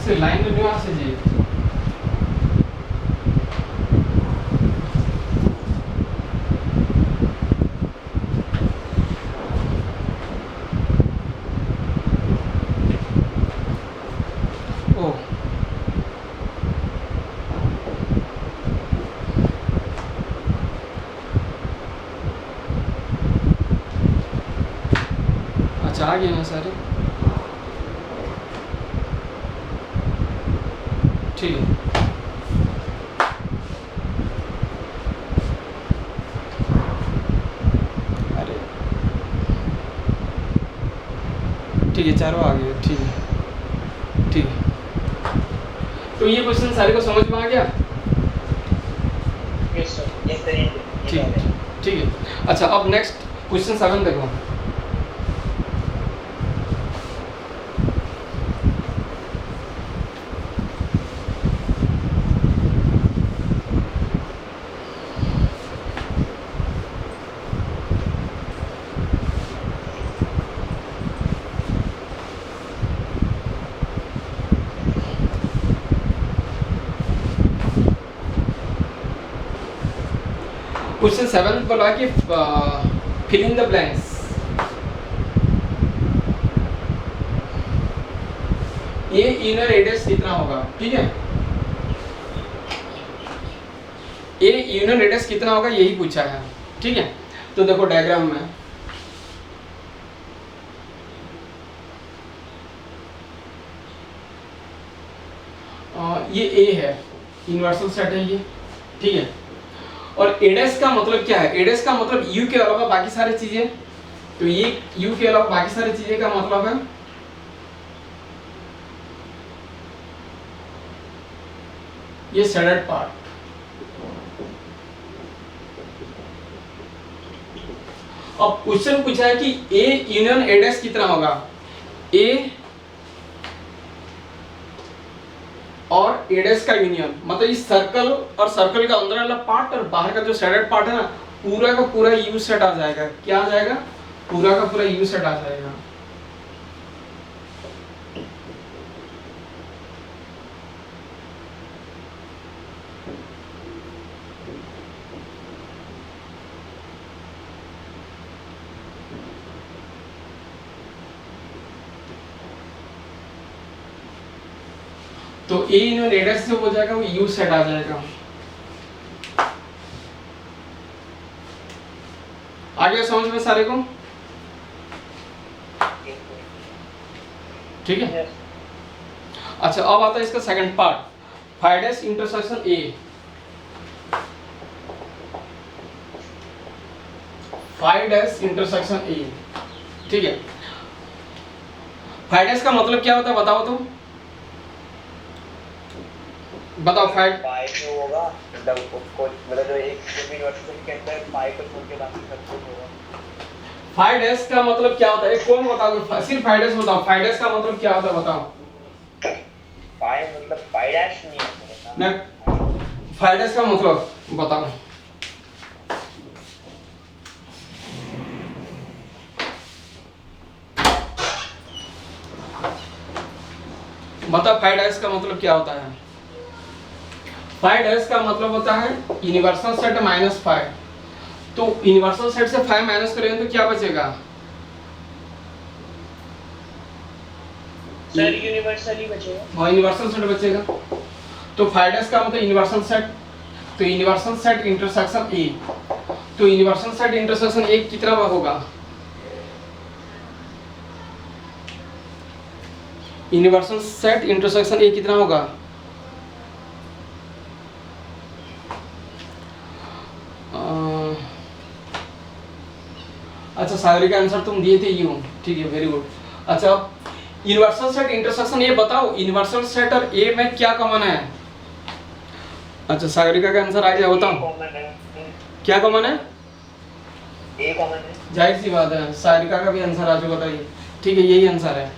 से लाइन तो नहीं आसे जी ओ अच्छा आ गए ना सारे ठीक है अरे ठीक है चारों आ गए ठीक है ठीक है तो ये क्वेश्चन सारे को समझ में आ गया ठीक है ठीक है अच्छा अब नेक्स्ट क्वेश्चन 7 देखो क्वेश्चन 7 बोला कि फिल इन द ब्लैंक्स ये इनर रेडियस कितना होगा ठीक है ये इनर रेडियस कितना होगा यही पूछा है ठीक है तो देखो डायग्राम में ये ए है यूनिवर्सल सेट है ये ठीक है और एडेस का मतलब क्या है एडेस का मतलब यू के अलावा बाकी सारी चीजें तो ये यू के अलावा बाकी सारी चीजें का मतलब है ये शेडेड पार्ट अब क्वेश्चन पूछा है कि ए यूनियन एडेस कितना होगा ए और एडेस का यूनियन मतलब इस सर्कल और सर्कल का अंदर वाला पार्ट और बाहर का जो शेडेड पार्ट है ना पूरा का पूरा यू सेट आ जाएगा क्या आ जाएगा पूरा का पूरा यू सेट आ जाएगा तो ए यूनियन एडेस जो हो जाएगा वो यू सेट आ जाएगा आगे समझ में सारे को ठीक है अच्छा अब आता है इसका second part phi dash intersection A phi dash intersection A ठीक है फाइडेस का मतलब क्या होता है बताओ तो बताओ फाइड पाई जो होगा मतलब जो एक यूनिवर्सिटी के अंदर पाई को छोड़ के बाकी सब कुछ होगा फाइडेस का मतलब क्या होता है कौन बताओ सिर्फ फाइडेस बताओ फाइडेस का मतलब क्या होता है बताओ पाई मतलब पाई डैश नहीं है मैं फाइडेस का मतलब बताओ बताओ फाइडेस का मतलब क्या होता है फाइडेस का मतलब होता है यूनिवर्सल सेट माइनस फाइव तो यूनिवर्सल सेट से 5 माइनस करेंगे तो क्या बचेगा सर यूनिवर्सल ही बचेगा हाँ यूनिवर्सल सेट बचेगा तो फाइडेस का मतलब यूनिवर्सल सेट तो यूनिवर्सल सेट इंटरसेक्शन ए तो यूनिवर्सल सेट इंटरसेक्शन ए कितना होगा यूनिवर्सल सेट इंटरसेक्शन ए कितना होगा अच्छा सागरी का आंसर तुम दिए थे यू ठीक है वेरी गुड अच्छा यूनिवर्सल सेट इंटरसेक्शन ये बताओ यूनिवर्सल सेट और ए में क्या कॉमन है अच्छा सागरिका का आंसर आ गया बताओ क्या कॉमन है ए कॉमन है जाहिर सी बात है सागरिका का भी आंसर आ चुका था ये ठीक है यही आंसर है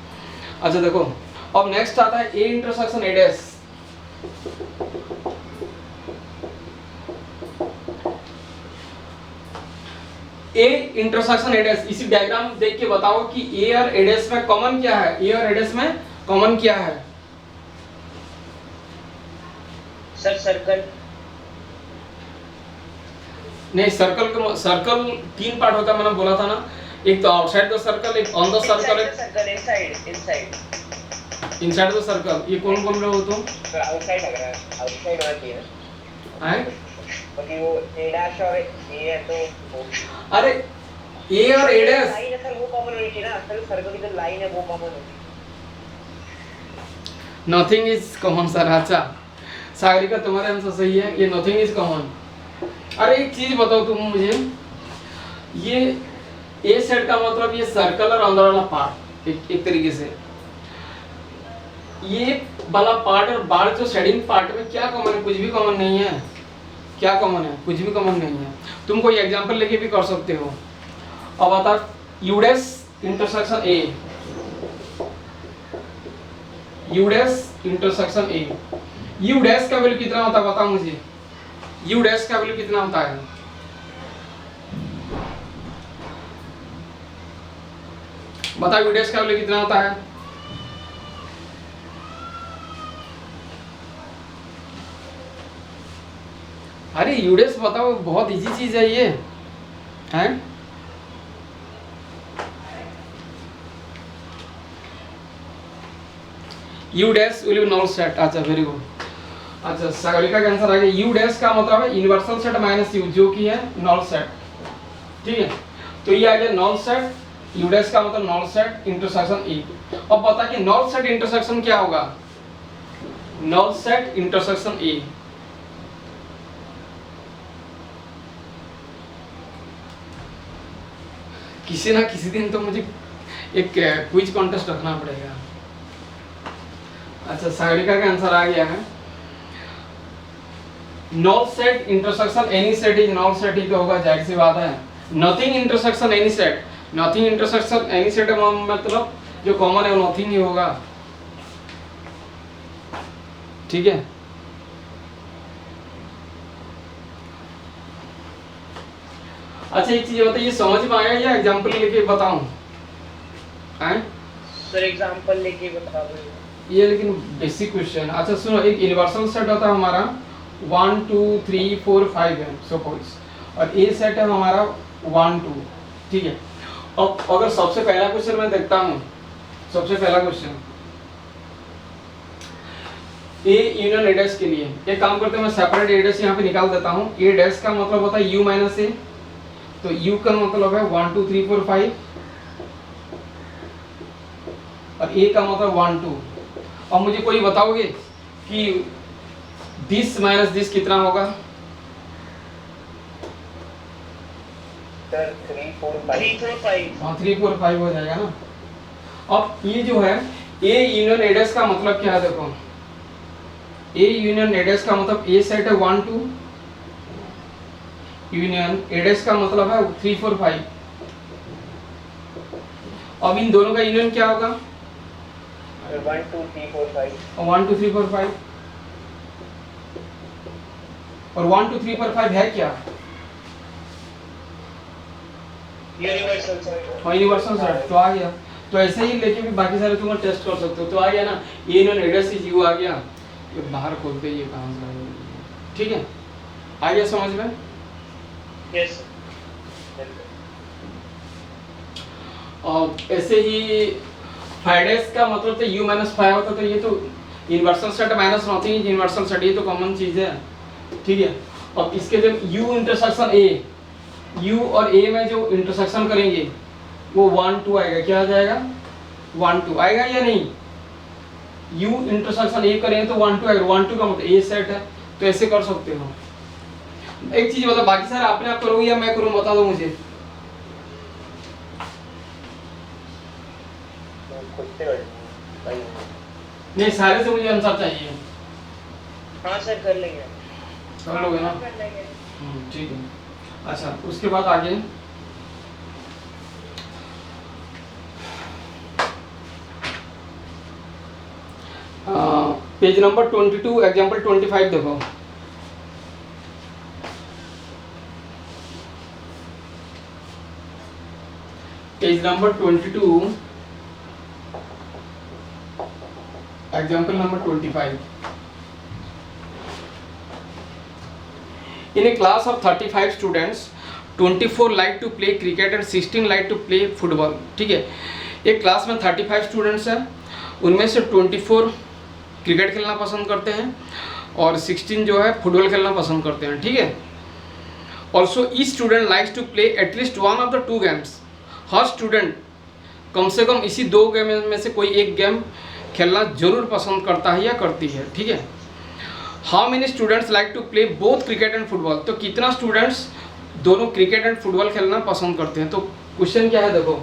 अच्छा देखो अब नेक्स्ट आता है ए इंटरसेक्शन एडेस ए इंटरसेक्शन एडेस इसी डायग्राम देख के बताओ कि ए और एडेस में कॉमन क्या है ए और एडेस में कॉमन क्या है सर सर्कल। नहीं, सर्कल 3 पार्ट होता है, मैंने बोला था ना, एक तो आउटसाइड द सर्कल, एक ऑन द सर्कल, एक circle inside inside the circle. ये कौन बोल रहे हो तुम? सर आउटसाइड लग रहा है, आउटसाइड होना चाहिए हैं? क्योंकि वो ए डैश और ए है तो अरे ए और ए डैश लाइन है सर, वो कॉमन होनी चाहिए ना सर, सर्कल की जो लाइन है वो कॉमन होनी चाहिए। Nothing is common sir. अच्छा सागरिका, तुम्हारा आंसर सही है, ये नथिंग इज कॉमन। अरे एक चीज बताओ तुम मुझे, ये ए सेट का मतलब ये सर्कल और अंदर वाला पार्ट, एक तरीके से ये वाला पार्ट और बाहर जो शेडिंग पार्ट में क्या कॉमन है? कुछ भी कॉमन नहीं है। क्या कॉमन है? कुछ भी कॉमन नहीं है। तुम कोई एग्जांपल लेके भी कर सकते हो। अब बता, you dash intersection A, you dash intersection A, you dash का वैल्यू कितना होता है बता मुझे, यू डैश का वैल्यू कितना होता है? बता, यू डैश का वैल्यू कितना होता है? अरे यू डैश बताओ, बहुत इजी चीज है ये, हैं? U dash will be null set. अच्छा वेरी गुड। अच्छा सागरिका का आंसर आ गया। यू डैश का मतलब है यूनिवर्सल सेट माइनस यू, जो कि है नल सेट। ठीक है, तो ये आ गया नल सेट, यू डैश का मतलब नल सेट इंटरसेक्शन ए। अब बता कि नल सेट इंटरसेक्शन क्या होगा? नल सेट इंटरसेक्शन ए, किसी ना किसी दिन तो मुझे एक क्विज कॉन्टेस्ट रखना पड़ेगा। अच्छा सागरिका का आंसर आ गया है, null set intersection any set is null set ही तो होगा, जाहिर सी बात है। Nothing intersection any set, nothing intersection any set मतलब जो कॉमन है वो नथिंग ही होगा। ठीक है, अच्छा एक चीज बताइए, समझ में आया या एग्जांपल लेके बताऊं? हैं सर एग्जांपल लेके बता दो ये, लेकिन बेसिक क्वेश्चन। अच्छा सुनो, एक यूनिवर्सल सेट होता है हमारा 1 2 3 4 5 है सपोज, और ए सेट है हमारा 1 2। ठीक है, अब अगर सबसे पहला क्वेश्चन मैं देखता हूँ, सबसे पहला question A union A dash के लिए, एक काम करते हैं, मैं सेपरेट ए डैश यहाँ पे निकाल देता हूँ। ए डैश का मतलब होता है यू माइनस ए, तो u का मतलब है 1 2 3 4 5 और a का मतलब 1 2। अब मुझे कोई बताओगे कि दिस माइनस दिस कितना होगा? सर 3 4 5 हाँ 3 4 5 हो जाएगा ना। अब ये जो है a यूनियन a डैश का मतलब क्या है? देखो a यूनियन a डैश का मतलब a सेट है 1 2, यूनियन a डैश का मतलब है 3 4 5। अब इन दोनों का यूनियन क्या होगा? 1 2 3 4 5 1 2 3 4 5 और 1 2 3 4 5 है क्या? Universal set. हाँ यूनिवर्सल सेट, तो आ गया। तो ऐसे ही लेके भी बाकी सारे तुम टेस्ट कर सकते हो। तो आ गया ना, A union A dash is U आ गया। ये बाहर खोलते ये कहां से आएगा? ठीक है, आ गया समझ में? यस। और ऐसे ही 5 डैश का मतलब तो u माइनस 5 होता, तो ये तो universal set minus nothing is universal set, ये तो कॉमन चीज है। ठीक है, अब इसके जब u इंटरसेक्शन a, u और a में जो इंटरसेक्शन करेंगे वो 1 2 आएगा। क्या आ जाएगा? 1 2 आएगा या नहीं? u इंटरसेक्शन a करेंगे तो 1 2 आएगा। 1 2 का मतलब a सेट है, तो ऐसे कर सकते हो। एक चीज बता, बाकी सारे आपने आप करोगे या मैं करूं? बता दो मुझे। नहीं, सारे से मुझे आंसर चाहिए। हाँ सर कर लेंगे। कर लोगे ना? कर लेंगे। ठीक है। अच्छा उसके बाद आगे पेज नंबर 22 एग्जांपल 25 देखो। Page number 22 example number 25। In a class of 35 students 24 like to play cricket and 16 like to play football. ठीक है, एक क्लास में 35 स्टूडेंट्स हैं, उनमें से 24 क्रिकेट खेलना पसंद करते हैं और 16 जो है फुटबॉल खेलना पसंद करते हैं। ठीक है, also each student likes to play at least one of the 2 games. हर स्टूडेंट कम से कम इसी 2 गेम में से कोई एक गेम खेलना जरूर पसंद करता है या करती है। ठीक है, how many students like to play both cricket and football. तो कितना स्टूडेंट्स दोनों क्रिकेट एंड फुटबॉल खेलना पसंद करते हैं। तो क्वेश्चन क्या है देखो,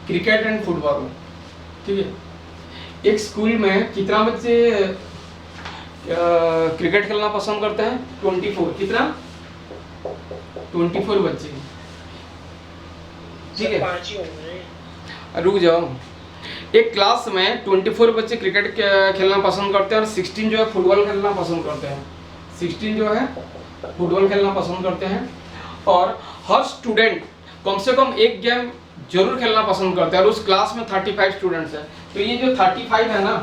क्रिकेट एंड फुटबॉल। ठीक है, एक स्कूल में कितना बच्चे क्रिकेट खेलना पसंद करते हैं? 24। कितना? 24 बच्चे। ठीक है, रुक जाओ। एक क्लास में 24 बच्चे क्रिकेट खेलना पसंद करते हैं और 16 जो है फुटबॉल खेलना पसंद करते हैं। 16 जो है फुटबॉल खेलना पसंद करते हैं और हर स्टूडेंट कम से कम एक गेम जरूर खेलना पसंद करते हैं और उस क्लास में 35 स्टूडेंट्स हैं। तो ये जो 35 है ना,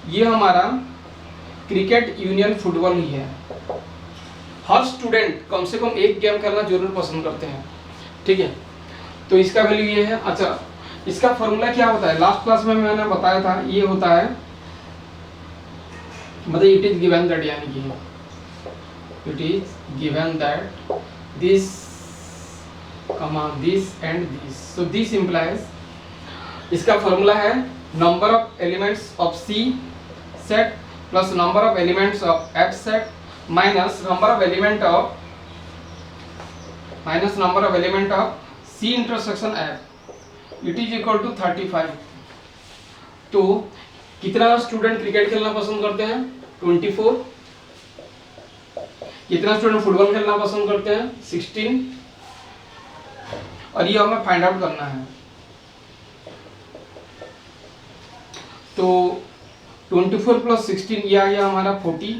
ये हमारा क्रिकेट यूनियन फुटबॉल ही है। हर स्टूडेंट कम से कम एक गेम खेलना जरूर पसंद करते हैं। ठीक है, तो इसका वैल्यू ये है। अच्छा, इसका फॉर्मूला क्या होता है? लास्ट क्लास में मैंने बताया था, ये होता है मतलब इट इज गिवन दैट, यानी कि it is given that this comma this and this, so this implies, इसका फॉर्मूला है number of elements of C set plus number of elements of F set minus number of element of C intersection F, it is equal to 35। तो कितना student cricket खेलना पसंद करते हैं? 24। कितना student football खेलना पसंद करते हैं? 16। और ये हमें फाइंड आउट करना है। तो 24 प्लस 16 ये आ गया हमारा 40।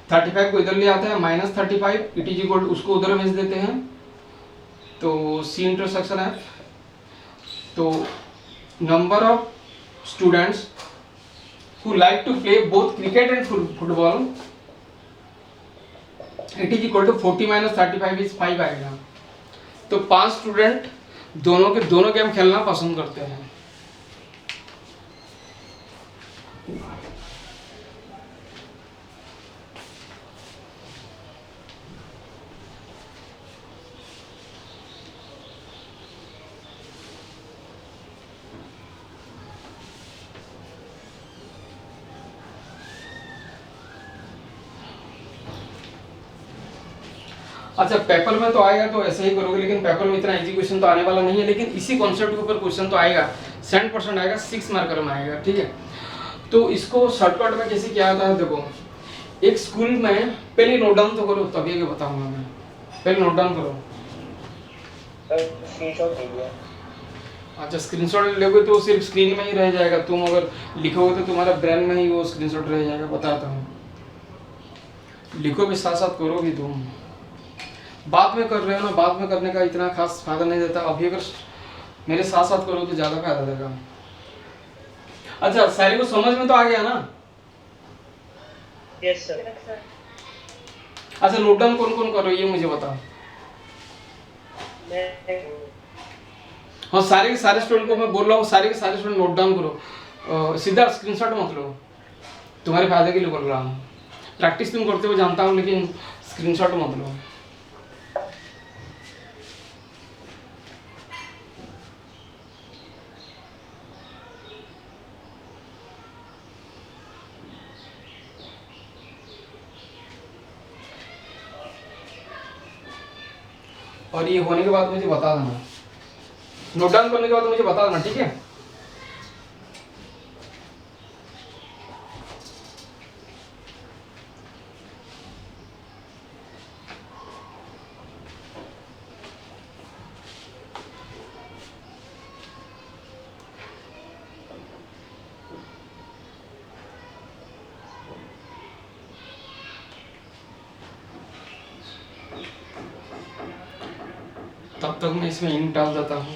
35 को इधर ले आते हैं -35, इट इज इक्वल, उसको उधर भेज देते हैं तो सी इंटरसेक्शन है। तो number of students who like to play both cricket and football, it is equal to 40 - 35 is 5 आएगा। तो 5 स्टूडेंट दोनों के दोनों गेम खेलना पसंद करते हैं। अच्छा, पेपर में तो आएगा तो ऐसे ही करोगे, लेकिन पेपर में इतना इजी क्वेश्चन तो आने वाला नहीं है, लेकिन इसी कॉन्सेप्ट के ऊपर क्वेश्चन तो आएगा, 100% आएगा, 6 मार्कर में आएगा। ठीक है, तो इसको शॉर्टकट में कैसे किया जाता है देखो, एक स्कूल में पहले नोट डाउन तो करो, तभी आगे बताऊंगा मैं। पहले नोट डाउन करो। स्क्रीनशॉट लीजिए। अच्छा, स्क्रीनशॉट लोगे तो सिर्फ स्क्रीन में ही रह जाएगा, तुम अगर लिखोगे तो तुम्हारा ब्रेन में ही वो स्क्रीनशॉट रह जाएगा, बताता हूँ। लिखो भी साथ साथ करो भी तुम, बाद में कर रहे हो ना, बाद में करने का इतना खास फायदा नहीं देता, अभी अगर मेरे साथ साथ करो तो ज्यादा फायदा देगा। अच्छा, सारी को समझ में तो आ गया ना? Yes sir. अच्छा, नोट डाउन कौन कौन कर रहे हो ये मुझे बताओ। हाँ, सारे के सारे स्टूडेंट को मैं बोल रहा हूँ, सारे के सारे स्टूडेंट नोट डाउन करो, सीधा स्क्रीनशॉट मत लो, तुम्हारे फायदे के लिए बोल रहा हूँ। प्रैक्टिस तुम करते हो जानता हूँ, लेकिन स्क्रीनशॉट मत लो। और ये होने के बाद मुझे बता देना, नोट डाउन करने के बाद मुझे बता देना, ठीक है? तब तक मैं इसमें इंक डाल देता हूँ।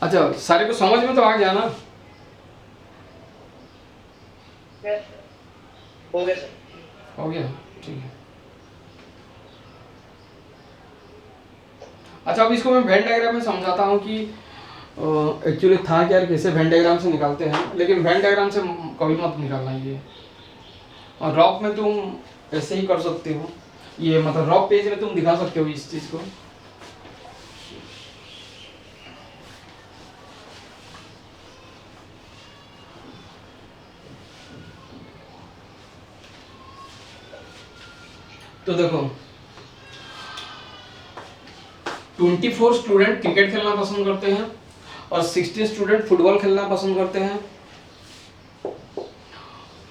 अच्छा सारे को समझ में तो आ गया ना? Yes, हो गया सर। हो गया, ठीक है। अच्छा अब इसको मैं वेन डायग्राम में समझाता हूँ कि एक्चुअली था क्या, कैसे वेन डायग्राम से निकालते हैं, लेकिन वेन डायग्राम से कभी मत निकालना ये। और रॉक में तुम ऐसे ही कर सकते हो, ये मतलब रॉक पेज में तुम दिखा सकते हो इस चीज को। तो देखो 24 स्टूडेंट क्रिकेट खेलना पसंद करते हैं और 16 स्टूडेंट फुटबॉल खेलना पसंद करते हैं,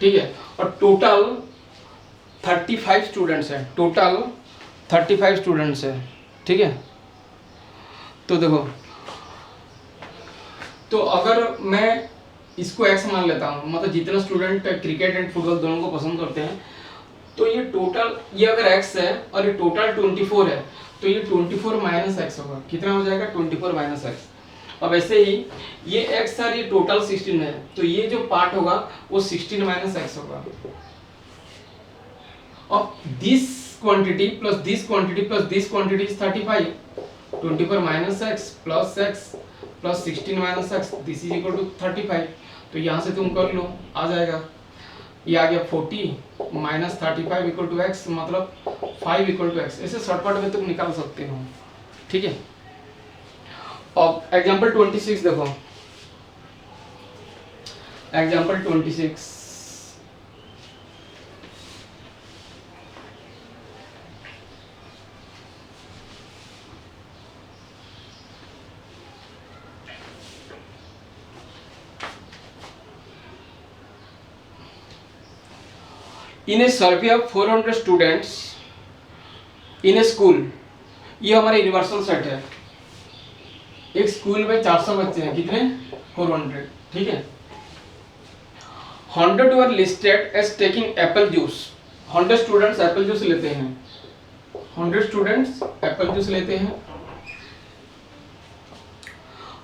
ठीक है। और टोटल 35 स्टूडेंट्स हैं, टोटल 35 स्टूडेंट्स हैं, ठीक है। तो देखो, तो अगर मैं इसको एक्स मान लेता हूँ, मतलब जितने स्टूडेंट क्रिकेट एंड फुटबॉल दोनों को पसंद करते हैं, तो ये टोटल, ये अगर x है और ये टोटल 24 है, तो ये 24 माइनस एक्स होगा। कितना हो जाएगा? 24 माइनस एक्स। अब ऐसे ही ये x और ये टोटल 16 है, तो ये जो पार्ट होगा वो 16 माइनस एक्स होगा। अब this quantity plus this quantity plus this quantity is 35। 24 minus X plus 16 minus X, this is equal to 35। तो यहाँ से तुम कर लो, आ जाएगा, ये आ गया 40 माइनस 35 इक्वल टू एक्स, मतलब 5 इक्वल टू एक्स। ऐसे शॉर्टकट में तुम निकाल सकते हो, ठीक है। अब एग्जांपल 26 देखो, example 26। In A survey of 400 students in A school, ये हमारा यूनिवर्सल सेट है। एक स्कूल में 400 बच्चे हैं, कितने? 400, ठीक है। 100 were listed as taking apple juice. 100 students apple juice लेते हैं, 100 स्टूडेंट्स एप्पल जूस लेते हैं।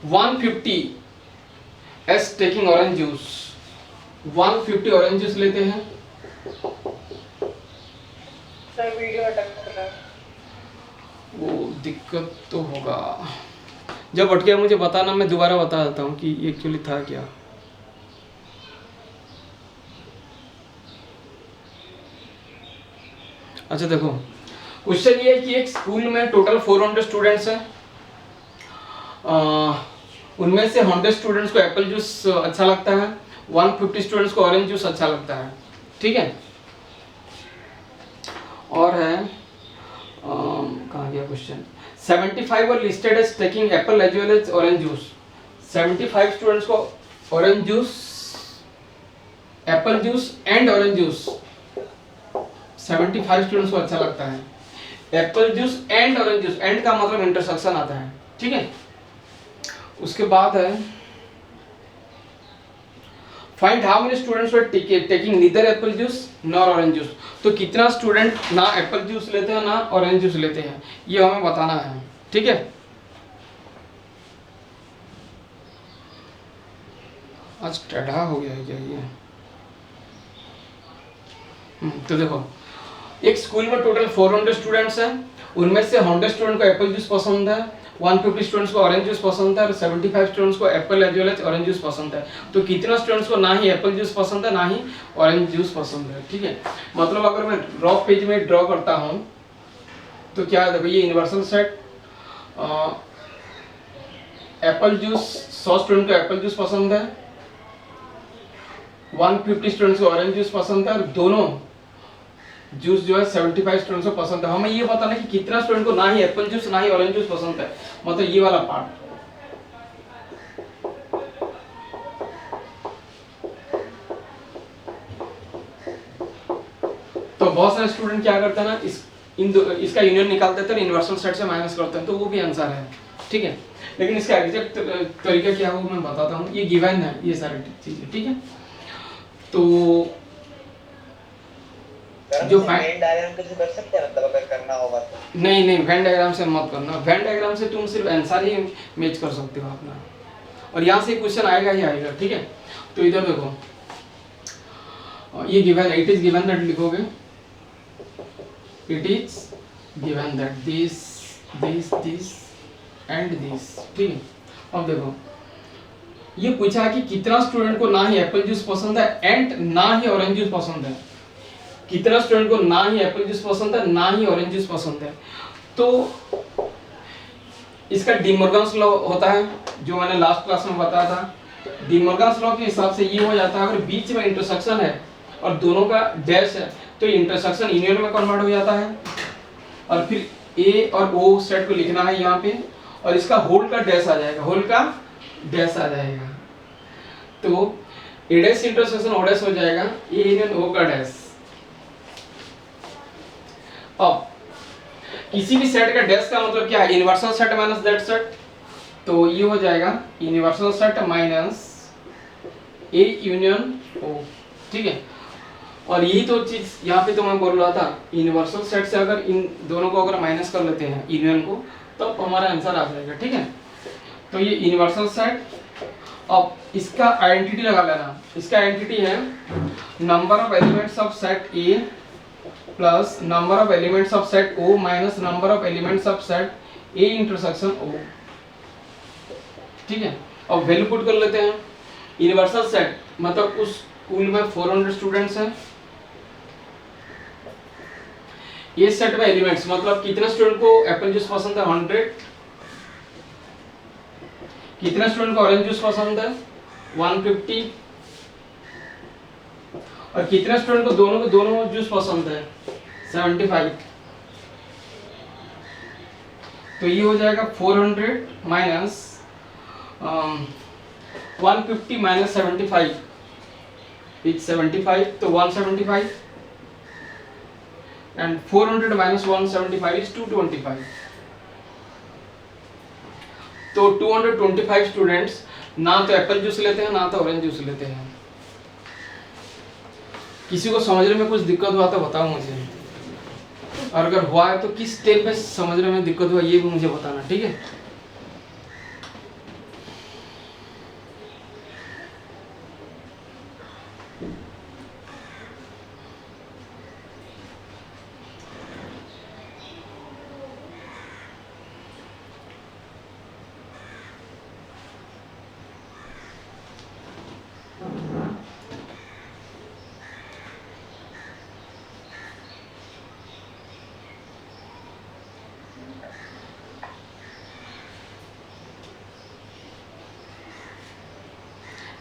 150 as taking orange juice, 150 orange juice लेते हैं। सर वीडियो अटक रहा है। वो दिक्कत तो होगा, जब अटके मुझे बताना, मैं दोबारा बता देता हूँ कि ये एक्चुअली था क्या। अच्छा देखो, क्वेश्चन ये है कि एक स्कूल में टोटल 400 स्टूडेंट्स हैं, उनमें से 100 स्टूडेंट्स को एप्पल जूस अच्छा लगता है, 150 स्टूडेंट्स को ऑरेंज जूस अच्छा लगता है, ठीक है। और है कहाँ गया question, 75 were listed as taking apple as well as orange juice. 75 students को orange juice, apple juice and orange juice, 75 students को अच्छा लगता है। Apple juice and orange juice, and का मतलब इंटरसेक्शन आता है, ठीक है। उसके बाद है find how many students were taking neither Apple juice nor orange juice. तो कितना स्टूडेंट ना एप्पल जूस लेते हैं ना ऑरेंज जूस लेते हैं, ये हमें बताना है, ठीक है। आज टेढ़ा हो गया है क्या ये? तो देखो, एक स्कूल में टोटल 400 स्टूडेंट्स हैं, उनमें से 100 स्टूडेंट को एप्पल जूस पसंद है, 150 स्टूडेंट्स को ऑरेंज जूस पसंद है और 75 स्टूडेंट्स को apple as well as orange juice पसंद है। तो कितना स्टूडेंट्स को ना ही एप्पल जूस पसंद है ना ही ऑरेंज जूस पसंद है, ठीक है। मतलब अगर मैं रॉ पेज में ड्रॉ करता हूँ तो क्या है, देखो ये universal set, Apple juice 100 student को एप्पल जूस पसंद है, 150 स्टूडेंट्स को ऑरेंज जूस पसंद है और दोनों जूस जो है 75 स्टूडेंट्स को पसंद है। हमें ये बताना है कि कितना स्टूडेंट को ना ही एप्पल जूस ना ही ऑरेंज जूस पसंद है, मतलब ये वाला पार्ट। तो बहुत सारे स्टूडेंट क्या करते हैं ना, इसका यूनियन निकाल देते हैं, यूनिवर्सल सेट से माइनस करते हैं, तो वो भी आंसर है, ठीक है। लेकिन इसका एग्जैक्ट तरीका क्या है वो मैं बताता हूँ, ये गिवन है ये सारी चीजें, ठीक है। तो जो वेन डायग्राम कैसे कर सकते हैं, मतलब अगर करना होगा तो? नहीं वेन डायग्राम से मत करना, वेन डायग्राम से तुम सिर्फ आंसर ही मैच कर सकते हो अपना, और यहाँ से क्वेश्चन आएगा ही आएगा, ठीक है। तो इधर देखो, ये given, it is given that लिखोगे, it is given that this this this and this, ठीक है। अब देखो ये पूछा कि कितना स्टूडेंट को ना ही एप्पल जूस पसंद है एंड ना ही ऑरेंज जूस पसंद है। कितना स्टूडेंट को ना ही एप्पल जूस पसंद है, ना ही ऑरेंज जूस पसंद है। तो इसका डिमॉर्गन्स लॉ होता है, जो मैंने लास्ट क्लास में बताया था। डिमॉर्गन्स लॉ के हिसाब से ये हो जाता है, अगर बीच में इंटरसेक्शन है और दोनों का डैश है तो इंटरसेक्शन यूनियन में कन्वर्ट हो जाता है। और फिर ए और ओ सेट को लिखना है यहाँ पे, और इसका होल का डैश आ जाएगा, होल का डैश आ जाएगा। तो ए डैश इंटरसेक्शन ओ डैश हो जाएगा, ए यूनियन ओ का डैश। अब किसी भी सेट का डैश का मतलब क्या है, universal set minus that set. तो ये हो जाएगा universal set minus A union O, ठीक है। और यही तो चीज यहाँ पे तो मैं बोल रहा था, यूनिवर्सल सेट से अगर इन दोनों को अगर माइनस कर लेते हैं यूनियन को, तब तो हमारा आंसर आ जाएगा, ठीक है। तो ये यूनिवर्सल सेट। अब इसका आइडेंटिटी लगा लेना, इसका आइडेंटिटी है number of elements of set A plus number of elements of set O minus number of elements of set A intersection O, ठीक है। अब वैल्यू पुट कर लेते हैं। यूनिवर्सल सेट मतलब उस स्कूल में 400 स्टूडेंट्स हैं। ये सेट में एलिमेंट्स मतलब कितने स्टूडेंट को एप्पल जूस पसंद है, 100। कितने स्टूडेंट को ऑरेंज जूस पसंद है, 150। और कितने स्टूडेंट को दोनों जूस पसंद है, 75। तो ये हो जाएगा 400 माइनस 150 माइनस 75 इज 75, तो 175 एंड 400 माइनस 175 इज 225। तो 225 स्टूडेंट्स ना तो एप्पल जूस लेते हैं ना तो ऑरेंज जूस लेते हैं। किसी को समझने में कुछ दिक्कत हुआ तो बताओ मुझे, और अगर हुआ है तो किस स्टेप में समझने में दिक्कत हुआ ये भी मुझे बताना, ठीक है।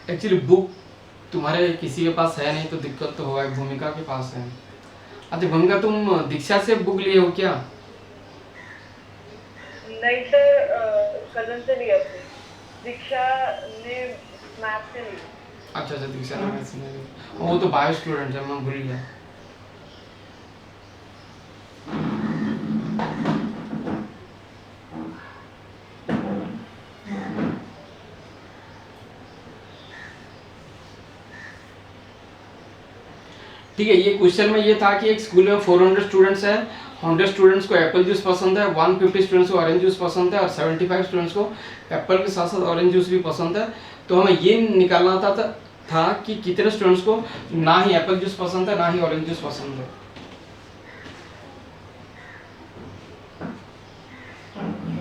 एक्चुअली बुक तुम्हारे किसी के पास है नहीं तो दिक्कत तो होगा, भूमिका के पास है। अच्छा भूमिका, तुम दीक्षा से बुक लिए हो क्या? नहीं सर, कजन से लिया था। दीक्षा ने मैथ से ली। अच्छा दीक्षा ने मैथ से ली, वो तो बायो स्टूडेंट है, मैं भूल गया। ठीक है, ये क्वेश्चन में ये था कि एक स्कूल में 400 स्टूडेंट्स हैं, 100 स्टूडेंट्स को एप्पल जूस पसंद है, 150 स्टूडेंट्स को ऑरेंज जूस पसंद है और 75 स्टूडेंट्स को एप्पल के साथ साथ ऑरेंज जूस भी पसंद है। तो हमें ये निकालना था कि कितने स्टूडेंट्स को ना ही एप्पल जूस पसंद है ना ही ऑरेंज जूस पसंद है।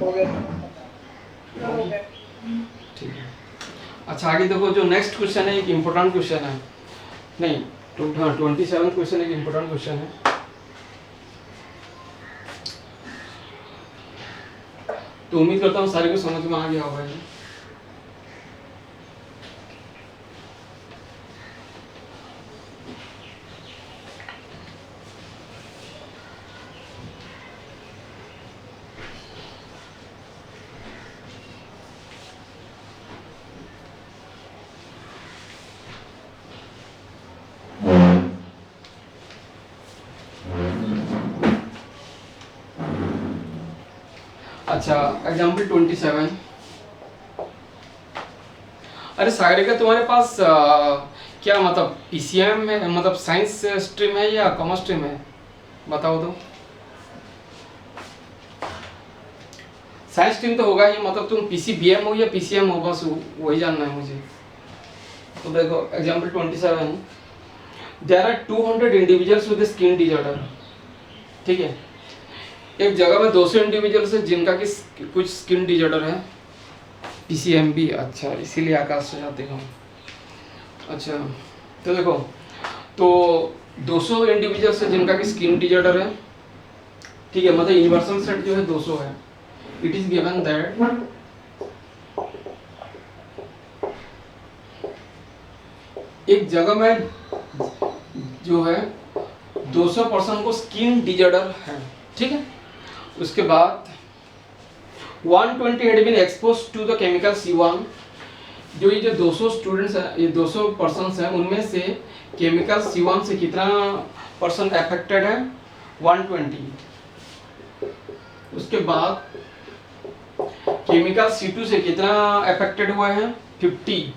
हो गया। ठीक है, अच्छा आगे देखो, जो नेक्स्ट क्वेश्चन है एक इम्पोर्टेंट क्वेश्चन है, नहीं 27 क्वेश्चन एक इम्पोर्टेंट क्वेश्चन है। तो उम्मीद करता हूँ सारे को समझ में आ गया होगा ये। अच्छा एग्जाम्पल 27। अरे सागरिका, तुम्हारे पास क्या मतलब पीसीएम में मतलब साइंस स्ट्रीम है या कॉमर्स स्ट्रीम है, बताओ तो। साइंस स्ट्रीम तो होगा ही, मतलब तुम पीसीबीएम हो या पीसीएम हो, बस वही जानना है मुझे। तो देखो example 27, there are 200 individuals with skin disorder. ठीक है, एक जगह में 200 इंडिविजुअल्स है जिनका कि कुछ स्किन डिजॉर्डर है, पीसीएमबी। अच्छा, इसीलिए आकाश से जाते हो। अच्छा, तो देखो, तो 200 इंडिविजुअल्स है जिनका कि स्किन डिजॉर्डर है। ठीक है, मतलब यूनिवर्सल सेट जो है 200 है। इट इज गिवन दैट एक जगह में जो है 200 पर्सन को स्किन डिजॉर्डर है। ठीक है, उसके बाद 120 had been exposed to the chemical C1। जो ये जो 200 स्टूडेंट्स हैं, ये 200 पर्सन्स हैं, उनमें से केमिकल C1 से कितना पर्सन अफेक्टेड है? 120। उसके बाद केमिकल C2 से कितना अफेक्टेड हुए हैं? 50।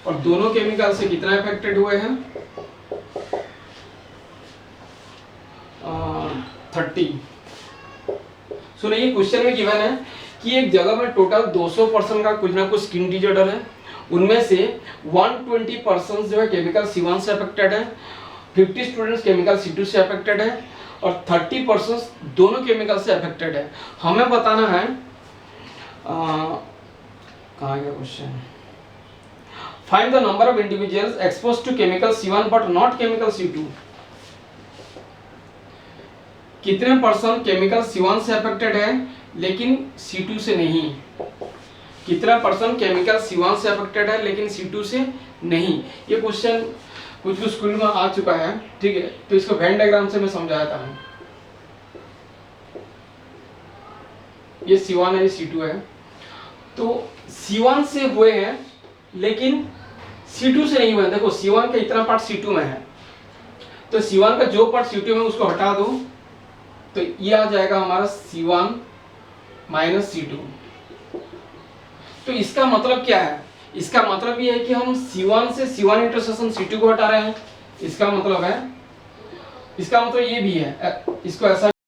और दोनों केमिकल से कितना अफेक्टेड हुए हैं? 30। सुनिए, ये क्वेश्चन में गिवन है कि एक जगह में टोटल 200 पर्सन का कुछ ना कुछ स्किन डिजॉर्डर है, उनमें से 120 पर्सन जो है केमिकल C1 से अफेक्टेड है, 50 स्टूडेंट्स केमिकल C2 से अफेक्टेड है, और 30 पर्सन दोनों केमिकल से अफेक्टेड है। हमें बताना है कहाँ गया question, find the number of individuals exposed to chemical C1 but not chemical C2। कितने पर्सन केमिकल C1 से अफेक्टेड है लेकिन C2 से नहीं? कितना पर्सन केमिकल C1 से अफेक्टेड है लेकिन C2 से नहीं? ये क्वेश्चन कुछ स्कूल में आ चुका है। ठीक है, तो इसको वेन डायग्राम से मैं समझाता हूँ। ये C1 है, ये C2 है। तो C1 से हुए हैं लेकिन C2 से नहीं हुए हैं। देखो C1 का इतना पार्ट C2 में है, तो C1 का जो पार्ट C2 में उसको हटा दो, तो ये आ जाएगा हमारा C1 माइनस C2। तो इसका मतलब क्या है? इसका मतलब ये है कि हम C1 से C1 इंटरसेक्शन C2 को हटा रहे हैं। इसका मतलब ये भी है, इसको ऐसा